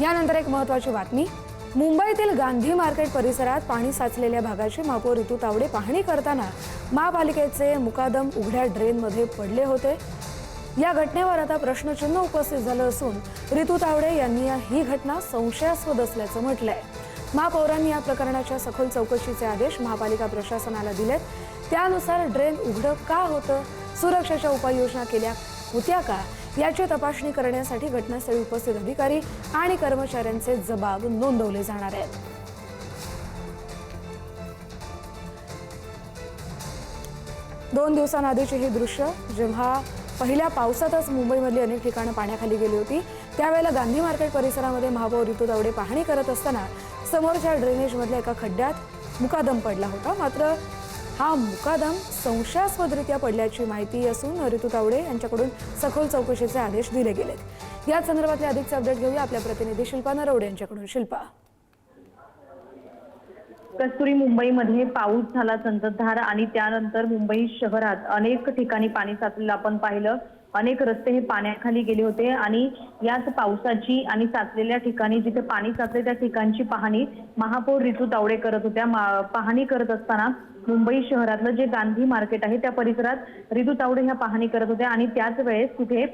यानंतर एक महत्त्वाची बातमी। मुंबईतील गांधी मार्केट परिसरात पाणी साचलेल्या भागाची महापौर ऋतू तावडे पाहणी करताना महापालिकेचे मुकादम उघड्या ड्रेनमध्ये पडले होते। या घटनेवर आता प्रश्नचिन्ह उपस्थित झालं असून ऋतू तावडे यांनी ही घटना संशयास्पद असल्याचं म्हटलंय। महापौरांनी या प्रकरणाच्या सखोल चौकशीचे आदेश महापालिका प्रशासनाला दिलेत। त्यानुसार ड्रेन उघडं का होतं, सुरक्षेच्या उपाययोजना केल्या होत्या का याची तपासणी करण्यासाठी घटनास्थळी उपस्थित अधिकारी आणि कर्मचाऱ्यांचे जबाब नोंदवले जाणार आहेत। 2 दिवसांआधीची ही दृश्य, जेव्हा पहिल्या पावसातच मुंबईमधली अनेक ठिकाणं पाण्याखाली गेली होती, त्यावेळेला गांधी मार्केट परिसरामध्ये महापौर ऋतू तावडे पाहणी करत असताना समोरच्या ड्रेनेजमधल्या एका खड्ड्यात मुकादम पडला होता। मात्र हा मुकादम संशयास्पदरित्या पडल्याची माहिती असून ऋतू तावडे यांच्याकडून सखोल चौकशीचे आदेश दिले गेलेत। या संदर्भातले अधिकचे अपडेट घेऊया आपल्या प्रतिनिधी शिल्पा नरवडे यांच्याकडून। शिल्पा, कस्तुरी, मुंबईमध्ये पाऊस झाला संततधार आणि त्यानंतर मुंबई शहरात अनेक ठिकाणी पाणी साचलेलं आपण पाहिलं। अनेक रस्ते हे पाण्याखाली गेले होते आणि याच पावसाची आणि साचलेल्या ठिकाणी जिथे पाणी साचले त्या ठिकाणची पाहणी महापौर ऋतू तावडे करत होत्या। पाहणी करत असताना मुंबई शहरातलं जे गांधी मार्केट आहे त्या परिसरात ऋतू तावडे ह्या पाहणी करत होत्या आणि त्याच वेळेस तिथे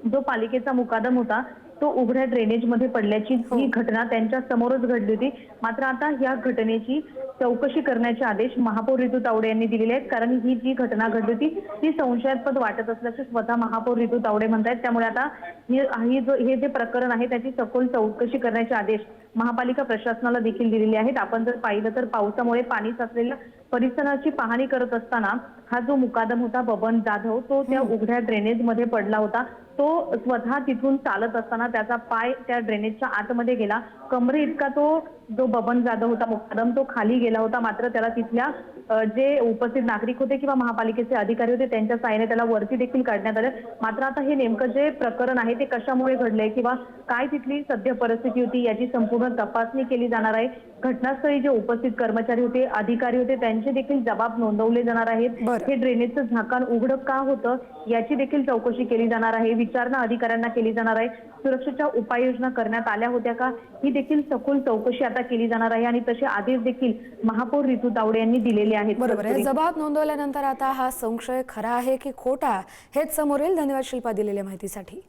जो पालिकेचा मुकादम होता तो उघड्या ड्रेनेजमध्ये पडल्याची ही घटना त्यांच्या समोरच घडली होती। मात्र आता या घटनेची चौकशी करण्याचे आदेश महापौर ऋतू तावडे यांनी दिलेले आहेत, कारण ही जी घटना घडली होती ती संशयास्पद वाटत असल्याचे स्वतः महापौर ऋतू तावडे म्हणतात। त्यामुळे आता हे जे प्रकरण आहे त्याची सखोल चौकशी करण्याचे आदेश महापालिका प्रशासनाला देखील दिलेले आहेत। आपण जर पाहिलं तर पावसामुळे पाणी साचलेल्या परिसराची पाहणी करत असताना हा जो मुकादम होता बबन जाधव तो त्या उघड्या ड्रेनेजमध्ये पडला होता। तो स्वतः तिथून चालत असताना त्याचा पाय त्या ड्रेनेजच्या आतमध्ये गेला। कमरे इतका तो जो बबन जाधव होता मुकादम तो खाली गेला होता। मात्र त्याला तिथल्या जे उपस्थित नागरिक होते किंवा महापालिकेचे अधिकारी होते त्यांच्या साहाय्याने त्याला वरती देखील काढण्यात आलं। मात्र आता हे नेमकं जे प्रकरण आहे ते कशामुळे घडलंय किंवा काय तिथली सध्या परिस्थिती होती याची संपूर्ण तपासणी केली जाणार आहे। घटनास्थळी जे उपस्थित कर्मचारी होते, अधिकारी होते त्यांचे देखील जबाब नोंदवले जाणार आहेत। हे ड्रेनेजचं झाकण उघडं का होतं याची देखील चौकशी केली जाणार आहे। विचारणा अधिकाऱ्यांना केली जाणार आहे। सुरक्षेच्या उपाययोजना करण्यात आल्या होत्या का ही देखील सखोल चौकशी आता केली जाणार आहे आणि तसे आदेश देखील महापौर ऋतू तावडे यांनी दिलेले आहेत। बरोबर आहे। जबाब नोंदवल्यानंतर आता हा संशय खरा आहे की खोटा हेच समोर येईल। धन्यवाद शिल्पा दिलेल्या माहितीसाठी।